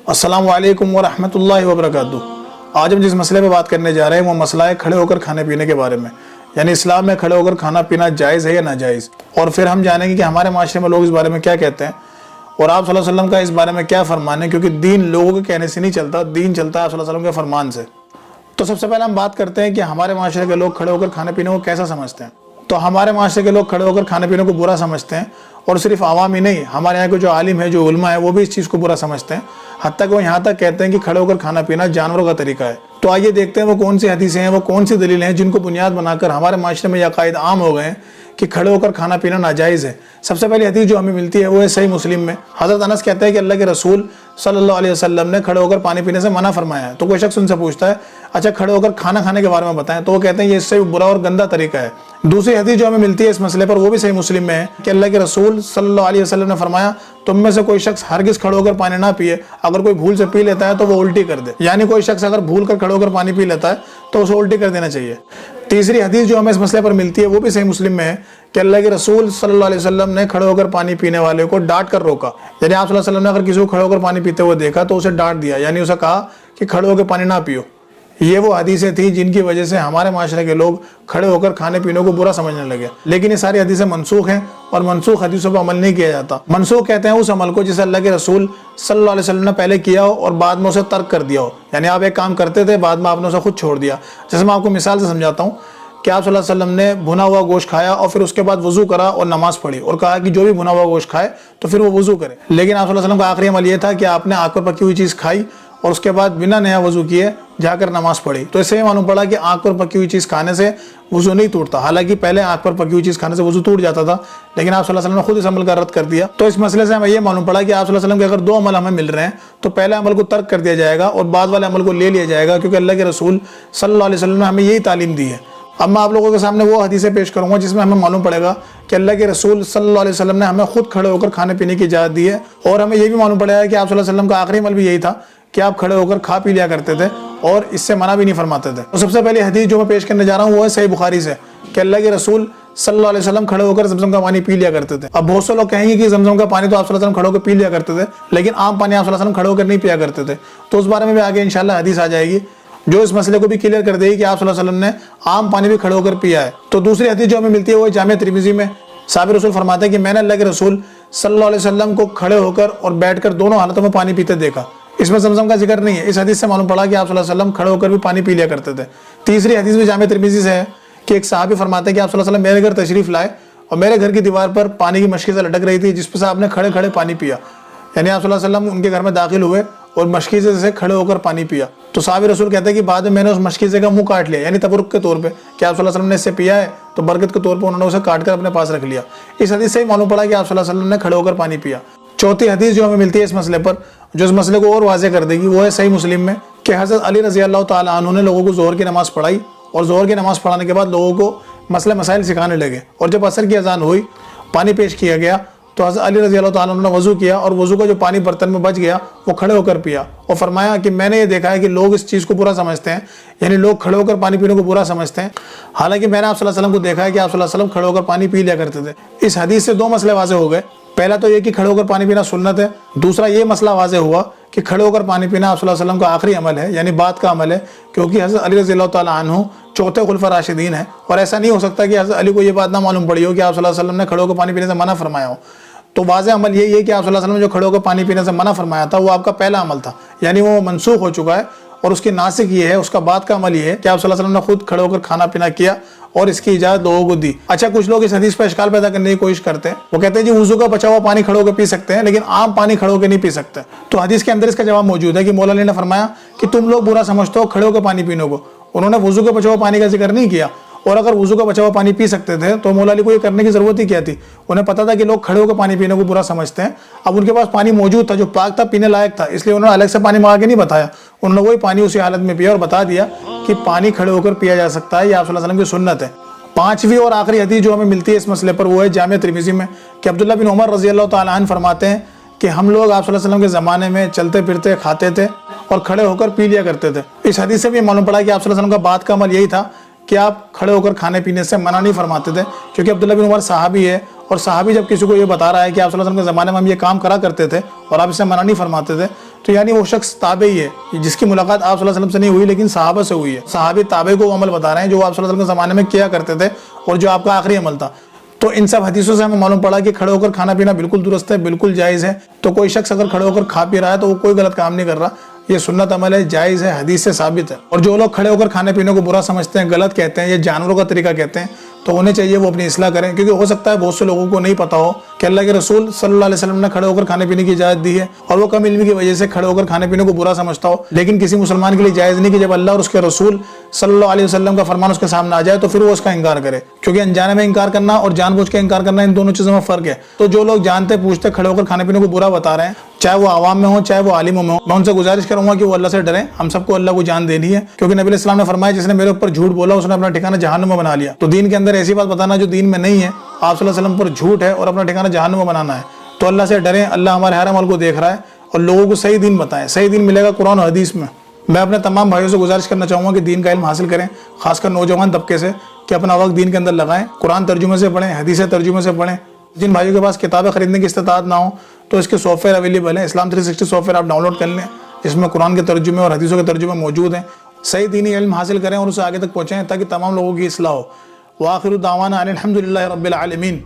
अस्सलामु अलैकुम वरहमतुल्लाहि वबरकातुहू। आज हम जिस मसले पे बात करने जा रहे हैं वो मसला है खड़े होकर खाने पीने के बारे में। यानी इस्लाम में खड़े होकर खाना पीना जायज़ है या नाजायज़, और फिर हम जानेंगे कि हमारे माशरे में लोग इस बारे में क्या कहते हैं और आप सल्लल्लाहु अलैहि वसल्लम का इस बारे में क्या फरमान है, क्योंकि दीन लोगों के कहने से नहीं चलता, दीन चलता है आप सल्लल्लाहु अलैहि वसल्लम के फरमान से। तो सबसे पहले हम बात करते हैं कि हमारे माशरे के लोग खड़े होकर खाने पीने को कैसा समझते हैं। तो हमारे माशरे के लोग खड़े होकर खाने पीने को बुरा समझते हैं, और सिर्फ आवाम ही नहीं, हमारे यहाँ के जो आलिम है, जो उलमा है, वो भी इस चीज़ को बुरा समझते हैं। हत्ता कि वो यहाँ तक कहते हैं कि खड़े होकर खाना पीना जानवरों का तरीका है। तो आइए देखते हैं वो कौन सी हदीसें हैं, वो कौन सी दलीलें हैं जिनको बुनियाद बनाकर हमारे माशरे में यह अकायद आम हो गए हैं कि खड़े होकर खाना पीना नाजायज़ है। सबसे पहली हदीस जो हमें मिलती है वो है सही मुस्लिम में। हज़रत अनस कहते हैं कि अल्लाह के रसूल सल्लल्लाहु अलैहि वसल्लम ने खड़े होकर पानी पीने से मना फरमाया है। तो कोई शख्स उनसे पूछता है, अच्छा खड़े होकर खाना खाने के बारे में बताएं, तो वो कहते हैं ये इससे बुरा और गंदा तरीका है। दूसरी हदीस जो हमें मिलती है इस मसले पर वो भी सही मुस्लिम में है कि अल्लाह के रसूल सल्लल्लाहु अलैहि वसल्लम ने फरमाया, तुम में से कोई शख्स हरगिज़ खड़े होकर पानी ना पिए, अगर कोई भूल से पी लेता है तो वो उल्टी कर दे। यानी कोई शख्स अगर भूल कर खड़े होकर पानी पी लेता है तो उसे उल्टी कर देना चाहिए। तीसरी हदीस जो हमें इस मसले पर मिलती है वो भी सही मुस्लिम में है कि अल्लाह के रसूल सल्लल्लाहु अलैहि वसल्लम ने खड़े होकर पानी पीने वाले को डांट कर रोका। यानी आप सल्लल्लाहु अलैहि वसल्लम ने अगर किसी को खड़े होकर पानी पीते हुए देखा तो उसे डांट दिया, यानी उसे कहा कि खड़े होकर पानी ना पियो। ये वो हदीसें थी जिनकी वजह से हमारे माशरे के लोग खड़े होकर खाने पीने को बुरा समझने लगे। लेकिन ये सारी हदीसें मनसूख हैं और मनसूख हदीसों पर अमल नहीं किया जाता। मनसूख कहते हैं उस अमल को जिसे अल्लाह के रसूल सल्लल्लाहु अलैहि वसल्लम ने पहले किया हो और बाद में उसे तर्क कर दिया हो। यानी आप एक काम करते थे, बाद में आपने उसे खुद छोड़ दिया। जैसे मैं आपको मिसाल से समझाता हूँ कि आप सल्लल्लाहु अलैहि वसल्लम ने भुना हुआ गोश्त खाया और फिर उसके बाद वजू करा और नमाज पढ़ी और कहा कि जो भी भुना हुआ गोश्त खाए तो फिर वो वजू करे। लेकिन आप सल्लल्लाहु अलैहि वसल्लम का आखिरी अमल ये था कि आपने आँख पर पकी हुई चीज़ खाई और उसके बाद बिना नया वजू किए जाकर नमाज पढ़ी। तो इससे मालूम पड़ा कि आँख पर पकी हुई चीज़ खाने से वजू नहीं टूटता। हालांकि पहले आँख पर पकी हुई चीज़ खाने से वजू टूट जाता था, लेकिन आप सल्लल्लाहु अलैहि वसल्लम ने खुद इस अमल का रद्द कर दिया। तो इस मसले से हमें ये मालूम पड़ा कि आप सल्लल्लाहु अलैहि वसल्लम के अगर दो अमल हमें मिल रहे हैं तो पहले अमल को तर्क कर दिया जाएगा और बाद वाले अमल को ले लिया जाएगा, क्योंकि अल्लाह के रसूल सल्लल्लाहु अलैहि वसल्लम ने हमें यही तालीम दी है। अब मैं आप लोगों के सामने वो हदीसें पेश करूंगा जिसमें हमें मालूम पड़ेगा कि अल्लाह के रसूल सल्लल्लाहु अलैहि वसल्लम ने हमें खुद खड़े होकर खाने पीने की इजाज़त दी है, और हमें ये भी मालूम पड़ेगा कि आप सल्लल्लाहु अलैहि वसल्लम का आखिरी अमल भी यही था कि आप खड़े होकर खा पी लिया करते थे और इससे मना भी नहीं फरमाते थे। तो सबसे पहले हदीस जो मैं पेश करने जा रहा हूँ वो है सही बुखारी से कि अल्लाह के रसूल सल्लल्लाहु अलैहि वसल्लम खड़े होकर ज़मज़म का पानी पी लिया करते थे। अब बहुत से लोग कहेंगे कि ज़मज़म का पानी तो आप सल्लल्लाहु अलैहि वसल्लम खड़े होकर पी लिया करते थे, लेकिन आम पानी आप सल्लल्लाहु अलैहि वसल्लम खड़े होकर नहीं पिया करते थे। तो उस बारे में भी आगे इंशाल्लाह हदीस आ जाएगी जो इस मसले को भी क्लियर कर देगी कि आप सल्लल्लाहु अलैहि वसल्लम ने आम पानी भी खड़े होकर पिया है। तो दूसरी हदीस जो हमें मिलती है वो जामिया तिरमिज़ी में साबिर रसूल फरमाते हैं कि मैंने अल्लाह के रसूल सल्लल्लाहु अलैहि वसल्लम को खड़े होकर और बैठकर दोनों हालतों में पानी पीते देखा। इसमें ज़मज़म का जिक्र नहीं है। इस हदीस से मालूम पड़ा कि आप सल्लल्लाहु अलैहि वसल्लम खड़े होकर भी पानी पी लिया करते थे। तीसरी हदीस भी जामिया तिरमिज़ी से है कि एक सहाबी फरमाते हैं कि आप सल्लल्लाहु अलैहि वसल्लम मेरे घर तशरीफ़ लाए और मेरे घर की दीवार पर पानी की मशकी से लटक रही थी जिस पर से आपने खड़े खड़े पानी पिया। यानी आप सल्लल्लाहु अलैहि वसल्लम उनके घर में दाखिल हुए और मशकीज़े से खड़े होकर पानी पिया। तो साहब रसूल कहते हैं कि बाद में मैंने उस मशकीज़े का मुंह काट लिया, यानी तबरुक के तौर पे कि आप सल्लल्लाहु अलैहि वसल्लम ने इससे पिया है तो बरकत के तौर पे उन्होंने उसे काट कर अपने पास रख लिया। इस हदीस से ही मालूम पड़ा कि आप सल्लल्लाहु अलैहि वसल्लम ने खड़े होकर पानी पिया। चौथी हदीस जो हमें मिलती है इस मसले पर, जो इस मसले को और वाज़ेह कर देगी, वो है सही मुस्लिम में कि हज़रत अली रज़ी अल्लाह तआला अन्हु ने लोगों को ज़ोहर की नमाज़ पढ़ाई और ज़ोहर की नमाज़ पढ़ाने के बाद लोगों को मसले मसाइल सिखाने लगे। और जब असर की अजान हुई, पानी पेश किया गया, तो हज़रत अली रज़ी अल्लाह तआला अन्हु ने वज़ू किया और वज़ू का जो पानी बर्तन में बच गया वो खड़े होकर पिया और फरमाया कि मैंने ये देखा है कि लोग इस चीज़ को बुरा समझते हैं, यानी लोग खड़े होकर पानी पीने को बुरा समझते हैं, हालांकि मैंने आप सल्लल्लाहु अलैहि वसल्लम को देखा है कि आप सल्लल्लाहु अलैहि वसल्लम खड़े होकर पानी पी लिया करते थे। इस हदीस से दो मसले वाज़ेह हो गए। पहला तो ये कि खड़े होकर पानी पीना सुन्नत है। दूसरा ये मसला वाज़ेह हुआ कि खड़े होकर पानी पीना आप सल्लल्लाहु अलैहि वसल्लम का आखिरी अमल है, यानी बाद का अमल है, क्योंकि हज़रत अली रज़ी अल्लाह तआला अन्हु चौथे खुलफा राशिदीन है। और ऐसा नहीं हो सकता कि हज़रत अली को ये बात ना मालूम पड़ी हो कि आप सल्लल्लाहु अलैहि वसल्लम ने खड़े होकर पानी पीने से मना फरमाया हो। तो वाज़ेह अमल यही है कि आप सल्लल्लाहु अलैहि वसल्लम ने जो खड़े होकर पानी पीने से मना फरमाया था वो आपका पहला अमल था, यानी वो मनसूख हो चुका है। और उसकी नासिक ये है, उसका बाद का अमल ये है कि आप सल्लल्लाहु अलैहि वसल्लम ने खुद खड़े होकर खाना पीना किया और इसकी इजाज़त लोगों को दी। अच्छा, कुछ लोग इस हदीस पर इश्काल पैदा करने की कोशिश करते हैं। वो कहते हैं जी वुज़ू का बचा हुआ पानी खड़े होकर पी सकते हैं, लेकिन आम पानी खड़े होकर नहीं पी सकते। तो हदीस के अंदर इसका जवाब मौजूद है कि मौला अली ने फरमाया कि तुम लोग बुरा समझते हो खड़े होकर पानी पीने को। उन्होंने वुज़ू के बचा हुआ पानी का जिक्र नहीं किया, और अगर वुज़ू का बचा हुआ पानी पी सकते थे तो मौला अली को ये करने की ज़रूरत ही क्या थी। उन्हें पता था कि लोग खड़े होकर पानी पीने को बुरा समझते हैं। अब उनके पास पानी मौजूद था जो पाक था, पीने लायक था, इसलिए उन्होंने अलग से पानी मंगा के नहीं बताया। उन्होंने वही पानी उसी हालत में पिया और बता दिया कि पानी खड़े होकर पिया जा सकता है, ये आप सल्लल्लाहु अलैहि वसल्लम की सुन्नत है। पांचवी और आखिरी हदीस जो हमें मिलती है इस मसले पर वो है जामिया तिरमिज़ी में कि अब्दुल्लाह बिन उमर रज़ी अल्लाह तआला अन्हु फरमाते हैं कि हम लोग आप सल्लल्लाहु अलैहि वसल्लम के ज़माने में चलते फिरते खाते थे और खड़े होकर पी लिया करते थे। इस हदीस से भी मालूम पड़ा कि आप सल्लल्लाहु अलैहि वसल्लम का बाद का अमल यही था कि आप खड़े होकर खाने पीने से मना नहीं फरमाते थे, क्योंकि अब्दुल्लाह बिन उमर सहाबी है और सहाबी जब किसी को ये बता रहा है कि आप सल्लल्लाहु अलैहि वसल्लम के ज़माने में हम ये काम करा करते थे और आप इससे मना नहीं फरमाते थे, تو یعنی وہ شخص تابعی ہے جس کی ملاقات آپ صلی اللہ علیہ وسلم سے نہیں ہوئی لیکن صحابہ سے ہوئی ہے. صحابی تابعی کو وہ عمل بتا رہے ہیں جو آپ صلی اللہ علیہ وسلم کے زمانے میں کیا کرتے تھے اور جو آپ کا آخری عمل تھا. تو ان سب حدیثوں سے ہمیں معلوم پڑا کہ کھڑے ہو کر کھانا پینا بالکل درست ہے, بالکل جائز ہے. تو کوئی شخص اگر کھڑے ہو کر کھا پی رہا ہے تو وہ کوئی غلط کام نہیں کر رہا, یہ سنت عمل ہے, جائز ہے, حدیث سے ثابت ہے. اور جو لوگ کھڑے ہو کر کھانے پینے کو برا سمجھتے ہیں, غلط کہتے ہیں, یہ جانوروں کا طریقہ کہتے ہیں, تو انہیں چاہیے وہ اپنی اصلاح کریں, کیونکہ ہو سکتا ہے بہت سے لوگوں کو نہیں پتا ہو کہ اللہ کے رسول صلی اللہ علیہ وسلم نے کھڑے ہو کر کھانے پینے کی اجازت دی ہے اور وہ کم علمی کی وجہ سے کھڑے ہو کر کھانے پینے کو برا سمجھتا ہو. لیکن کسی مسلمان کے لیے جائز نہیں کہ جب اللہ اور اس کے رسول صلی اللہ علیہ وسلم کا فرمان اس کے سامنے آ جائے تو پھر وہ اس کا انکار کرے, کیونکہ انجانے میں انکار کرنا اور جان بوجھ کے انکار کرنا ان دونوں چیزوں میں فرق ہے. تو جو لوگ جانتے پوچھتے کھڑے ہو کر کھانے پینے کو برا بتا رہے ہیں, چاہے وہ عوام میں ہو چاہے وہ عالموں میں ہو, میں ان سے گزارش کروں گا کہ وہ اللہ سے ڈریں. ہم سب کو اللہ کو جان دینی ہے, کیونکہ نبی علیہ السلام نے فرمایا جس نے میرے اوپر جھوٹ بولا اس نے اپنا ٹھکانہ جہنم میں بنا لیا. تو دین کے اندر ایسی بات بتانا جو دین میں نہیں ہے, آپ صلی اللہ علیہ وسلم پر جھوٹ ہے اور اپنا ٹھکانہ جہنم میں بنانا ہے. تو اللہ سے ڈریں, اللہ ہمارے ہر عمل کو دیکھ رہا ہے, اور لوگوں کو صحیح دین بتائیں. صحیح دین ملے گا قرآن و حدیث میں. میں اپنے تمام بھائیوں سے گزارش کرنا چاہوں گا کہ دین کا علم حاصل کریں, خاص کر نوجوان طبقے سے, کہ اپنا وقت دین کے اندر لگائیں, قرآن ترجمے سے پڑھیں, حدیث ترجمے سے پڑھیں. جن بھائیوں کے پاس کتابیں خریدنے کی استطاعت نہ ہو تو اس کے سافٹ ویئر اویلیبل ہیں. اسلام 360 سافٹ ویئر آپ ڈاؤن لوڈ کر لیں, اس میں قرآن کے ترجمے اور حدیثوں کے ترجمے موجود ہیں. صحیح دینی علم حاصل کریں اور اسے آگے تک پہنچائیں تاکہ تمام لوگوں کی اصلاح ہو. وآخر دعوانا ان الحمد للہ رب العالمین.